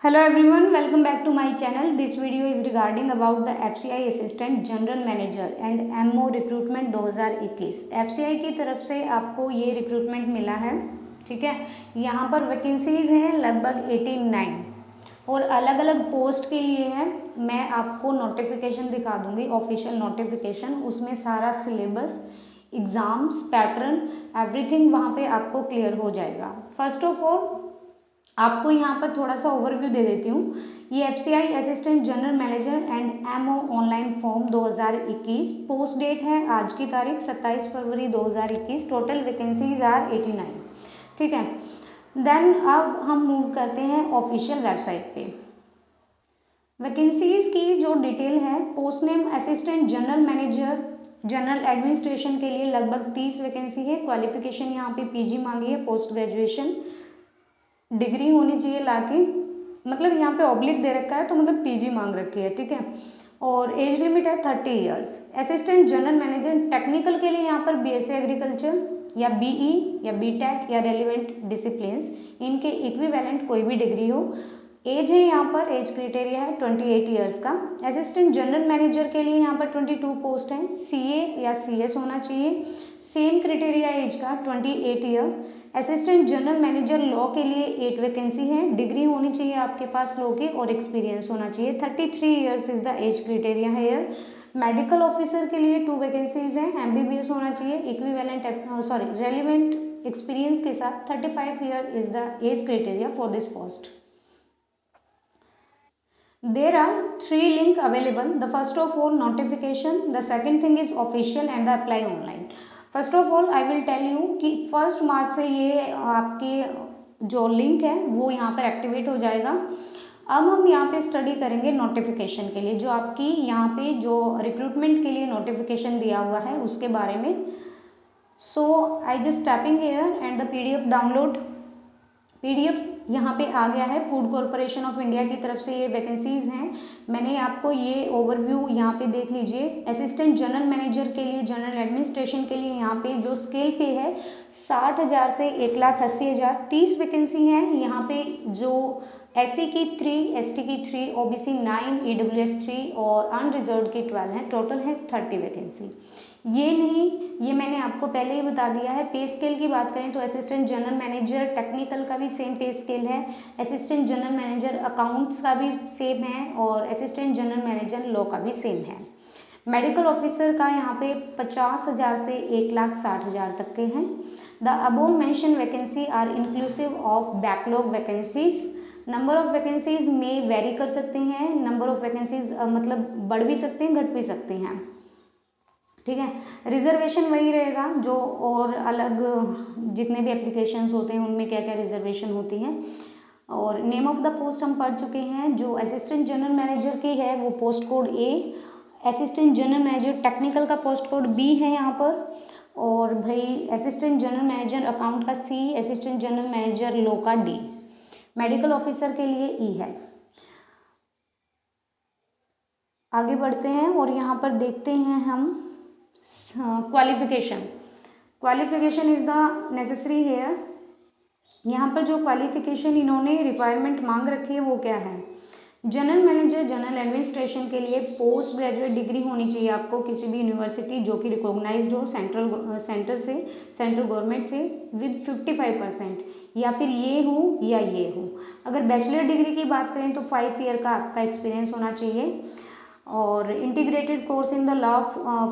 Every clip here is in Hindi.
Hello everyone, welcome back to my channel. This video is regarding about the FCI Assistant General Manager and MO Recruitment 2021। FCI की तरफ से आपको ये रिक्रूटमेंट मिला है, ठीक है। यहाँ पर वैकेंसीज हैं लगभग 89 और अलग अलग पोस्ट के लिए है। मैं आपको नोटिफिकेशन दिखा दूंगी, ऑफिशियल नोटिफिकेशन, उसमें सारा सिलेबस, एग्जाम्स, पैटर्न, एवरीथिंग वहाँ पे आपको क्लियर हो जाएगा। फर्स्ट ऑफ ऑल आपको यहाँ पर थोड़ा सा ओवरव्यू दे देती हूँ। ये FCI assistant general manager and MO online form 2021, post date है आज की तारीख 27 फरवरी 2021। टोटल वैकेंसीज आर 89, ठीक है। देन अब हम मूव करते हैं ऑफिशियल वेबसाइट पे। वैकेंसीज की जो डिटेल है, post name assistant general manager general administration के लिए लगभग 30 वैकेंसी है। क्वालिफिकेशन यहाँ पे PG मांगी है, पोस्ट ग्रेजुएशन डिग्री होनी चाहिए लाके, मतलब यहाँ पे ऑब्लिक दे रखा है तो मतलब PG मांग रखी है, ठीक है। और एज लिमिट है 30 years. Assistant general manager technical के लिए यहाँ पर BSc एग्रीकल्चर या BE या BTech या रेलिवेंट डिसिप्लिन्स, इनके इक्विवेलेंट कोई भी डिग्री हो। एज है यहाँ पर, एज क्राइटेरिया है 28 इयर्स का। असिस्टेंट जनरल मैनेजर के लिए यहाँ पर 22 पोस्ट हैं। CA या CS होना चाहिए, सेम क्राइटेरिया एज का 28 year. Assistant general manager law के लिए 8 वैकेंसी है। डिग्री होनी चाहिए आपके पास लॉ की और एक्सपीरियंस होना चाहिए। 33 years is the age criteria है हियर। मेडिकल ऑफिसर के लिए 2 वैकेंसीज हैं। MBBS होना चाहिए, इक्विवेलेंट रेलिवेंट एक्सपीरियंस के साथ 35 year is the age criteria for this post. There are 3 links available. The first of all notification, the second thing is official and the apply online. First of all I will tell you कि 1 मार्च से ये आपके जो लिंक है वो यहाँ पर एक्टिवेट हो जाएगा। अब हम यहाँ पे स्टडी करेंगे नोटिफिकेशन के लिए, जो आपकी यहाँ पे जो रिक्रूटमेंट के लिए नोटिफिकेशन दिया हुआ है उसके बारे में। So I just tapping here and the PDF download. PDF यहाँ पे आ गया है। फूड कॉरपोरेशन ऑफ इंडिया की तरफ से ये वैकेंसीज हैं। मैंने आपको ये ओवरव्यू यहाँ पे देख लीजिए। असिस्टेंट जनरल मैनेजर के लिए, जनरल एडमिनिस्ट्रेशन के लिए यहाँ पे जो स्केल पे है 60,000 से 1,80,000, 30 वैकेंसी हैं। यहाँ पे जो SC की 3, ST की 3, OBC 9, EWS 3 और अनरिजर्व की 12 हैं। टोटल है 30 वैकेंसी। ये नहीं, ये मैंने आपको पहले ही बता दिया है। पे स्केल की बात करें तो असिस्टेंट जनरल मैनेजर टेक्निकल का भी सेम पे स्केल है, असिस्टेंट जनरल मैनेजर अकाउंट्स का भी सेम है और असिस्टेंट जनरल मैनेजर लॉ का भी सेम है। मेडिकल ऑफिसर का यहाँ पे 50,000 से 1,60,000 तक के हैं। The above mention vacancy are inclusive of backlog vacancies. Number of vacancies में वेरी कर सकते हैं। नंबर ऑफ वैकेंसीज मतलब बढ़ भी सकते हैं, घट भी सकते हैं, ठीक है। रिजर्वेशन वही रहेगा जो और अलग जितने भी एप्लीकेशंस होते हैं उनमें क्या क्या रिजर्वेशन होती है। और नेम ऑफ द पोस्ट हम पढ़ चुके हैं। जो असिस्टेंट जनरल मैनेजर की है वो post code A, assistant general manager technical का पोस्ट कोड B है यहाँ पर, और भाई असिस्टेंट जनरल मैनेजर अकाउंट का C, assistant general manager law का D, मेडिकल ऑफिसर के लिए E है। आगे बढ़ते हैं और यहाँ पर देखते हैं हम qualification. Qualification is the necessary here. यहाँ पर जो क्वालिफिकेशन इन्होंने रिक्वायरमेंट मांग रखी है वो क्या है। जनरल मैनेजर जनरल एडमिनिस्ट्रेशन के लिए पोस्ट ग्रेजुएट डिग्री होनी चाहिए आपको किसी भी यूनिवर्सिटी जो कि रिकॉग्नाइज्ड हो सेंट्रल गवर्नमेंट से विद 55%, या फिर ये हो या ये हो। अगर बैचलर डिग्री की बात करें तो 5 ईयर का आपका एक्सपीरियंस होना चाहिए। और integrated course in the law,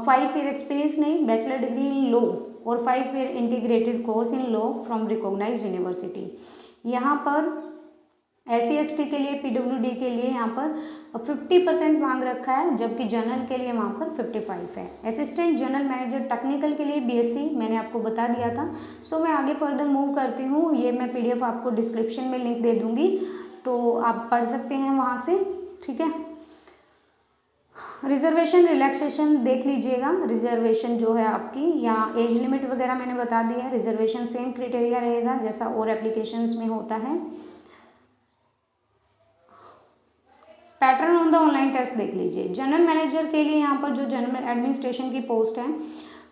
5 year experience नहीं, बैचलर डिग्री इन लॉ और 5 year integrated course in law from recognised university. यहाँ पर SC ST के लिए, PWD के लिए यहाँ पर 50% मांग रखा है, जबकि जनरल के लिए वहाँ पर 55 है। असिस्टेंट जनरल मैनेजर टेक्निकल के लिए BSc मैंने आपको बता दिया था। सो मैं आगे फर्दर मूव करती हूँ। ये मैं PDF आपको डिस्क्रिप्शन में लिंक दे दूँगी तो आप पढ़ सकते हैं वहाँ से, ठीक है। रिजर्वेशन रिलैक्सेशन देख लीजिएगा। रिजर्वेशन जो है आपकी यहाँ एज लिमिट वगैरह मैंने बता दी है। रिजर्वेशन सेम क्राइटेरिया रहेगा जैसा और एप्लीकेशंस में होता है। Pattern on the online test देख लीजिए। जनरल मैनेजर के लिए यहाँ पर जो जनरल एडमिनिस्ट्रेशन की पोस्ट है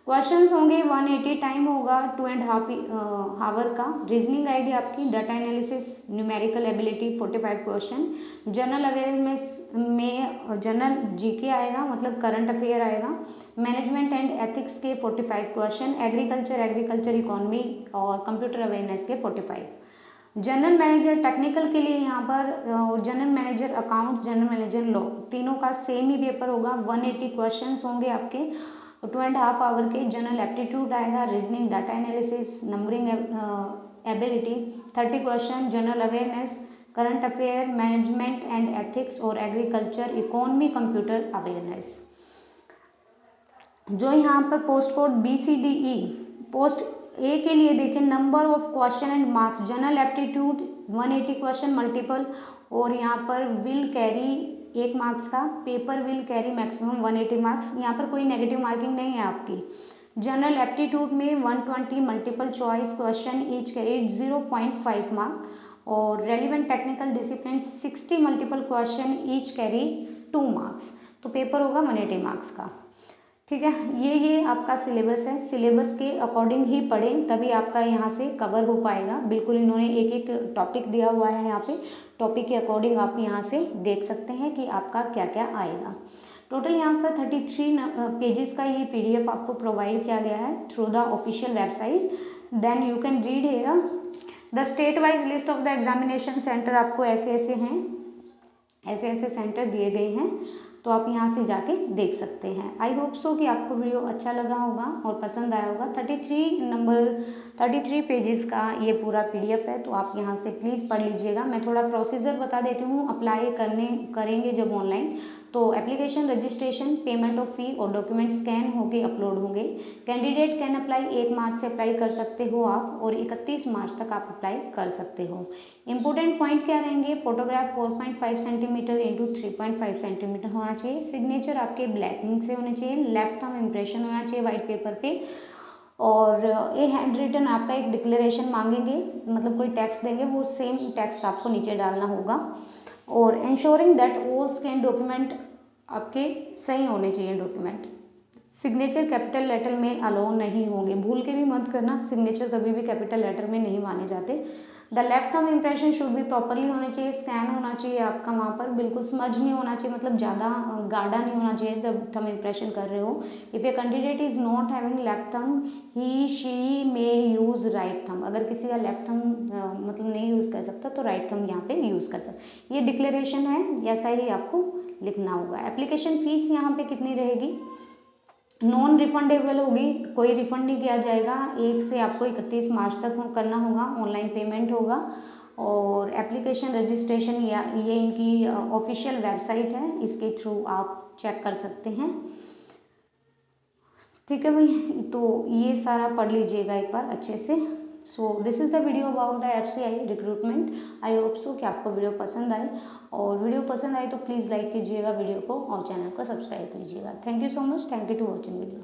क्वेश्चंस होंगे 180, टाइम होगा 2.5 आवर का। रीजनिंग आएगी आपकी, data analysis, numerical ability 45 question. General awareness में जनरल जीके आएगा, मतलब करंट अफेयर आएगा। मैनेजमेंट एंड एथिक्स के 45 क्वेश्चन। एग्रीकल्चर इकोनॉमी और कंप्यूटर अवेयरनेस के 45। जनरल मैनेजर टेक्निकल के लिए यहाँ पर, और general manager account, general manager law, तीनों का सेम ही पेपर होगा। 180 क्वेश्चंस होंगे आपके 2.5 आवर के। जनरल एप्टीट्यूड आएगा, reasoning, data analysis, numbering ability 30 question. General awareness, current affair, management and ethics और एग्रीकल्चर इकोनॉमी कंप्यूटर अवेयरनेस। जो यहाँ पर पोस्ट कोड BCDE, पोस्ट ए के लिए देखें, number of question and marks. General aptitude 180 question multiple, और यहाँ पर विल कैरी 1 मार्क्स का। Paper will carry maximum 180 marks. यहाँ पर कोई नेगेटिव मार्किंग नहीं है आपकी। जनरल एप्टीट्यूड में 120 multiple choice question, each carried 0.5 mark. और relevant technical discipline 60 multiple question, each carry 2 marks. तो पेपर होगा 180 मार्क्स का। ठीक है, ये आपका सिलेबस है। सिलेबस के अकॉर्डिंग ही पढ़ें, तभी आपका यहाँ से कवर हो पाएगा। बिल्कुल इन्होंने एक एक टॉपिक दिया हुआ है यहाँ पे, टॉपिक के अकॉर्डिंग आप यहाँ से देख सकते हैं कि आपका क्या क्या आएगा। टोटल यहाँ पर 33 पेजेस का ये PDF आपको प्रोवाइड किया गया है through the official website. Then you can read here the state wise list of the examination centre. आपको ऐसे ऐसे सेंटर दिए गए हैं, तो आप यहाँ से जाके देख सकते हैं। आई होप सो कि आपको वीडियो अच्छा लगा होगा और पसंद आया होगा। 33 पेजेस का ये पूरा PDF है, तो आप यहाँ से प्लीज़ पढ़ लीजिएगा। मैं थोड़ा प्रोसीजर बता देती हूँ। अप्लाई करेंगे जब ऑनलाइन, तो एप्लीकेशन, रजिस्ट्रेशन, पेमेंट ऑफ फी और डॉक्यूमेंट स्कैन होके अपलोड होंगे। कैंडिडेट कैन अप्लाई 1 मार्च से अप्लाई कर सकते हो आप, और 31 मार्च तक आप अप्लाई कर सकते हो। इंपॉर्टेंट पॉइंट क्या रहेंगे? फोटोग्राफ 4.5 सेंटीमीटर इंटू 3.5 सेंटीमीटर होना चाहिए। सिग्नेचर आपके ब्लैक इंक से होने चाहिए। लेफ्ट थंब इम्प्रेशन होना चाहिए वाइट पेपर पे। और ये हैंड रिटन आपका एक डिक्लेरेशन मांगेंगे, मतलब कोई टेक्स्ट देंगे, वो सेम टेक्स्ट आपको नीचे डालना होगा। और ensuring that all scan document आपके सही होने चाहिए डॉक्यूमेंट। सिग्नेचर कैपिटल लेटर में अलाउ नहीं होंगे, भूल के भी मत करना। सिग्नेचर कभी भी कैपिटल लेटर में नहीं माने जाते। The left thumb impression should भी प्रॉपरली होने चाहिए। स्कैन होना चाहिए आपका वहाँ पर, बिल्कुल स्मज नहीं होना चाहिए, मतलब ज़्यादा गाढ़ा नहीं होना चाहिए जब थंब इम्प्रेशन कर रहे हो। If a candidate is not having left thumb, he she may use right thumb. अगर किसी का लेफ्ट थंब मतलब नहीं यूज़ कर सकता, तो राइट थंब यहाँ पे यूज़ कर सकता। ये डिक्लेरेशन है, ऐसा ही आपको लिखना होगा। एप्लीकेशन फीस यहाँ पे कितनी रहेगी? नॉन रिफंडेबल होगी, कोई रिफंड नहीं किया जाएगा। 1 से आपको 31 मार्च तक करना होगा, ऑनलाइन पेमेंट होगा। और एप्लीकेशन रजिस्ट्रेशन या ये इनकी ऑफिशियल वेबसाइट है, इसके थ्रू आप चेक कर सकते हैं। ठीक है भाई, तो ये सारा पढ़ लीजिएगा एक बार अच्छे से। So this is the video about the FCI recruitment. I hope so कि आपको वीडियो पसंद आए, और वीडियो पसंद आए तो प्लीज़ लाइक कीजिएगा वीडियो को और चैनल को सब्सक्राइब कीजिएगा। Thank you so much, thank you to watching video.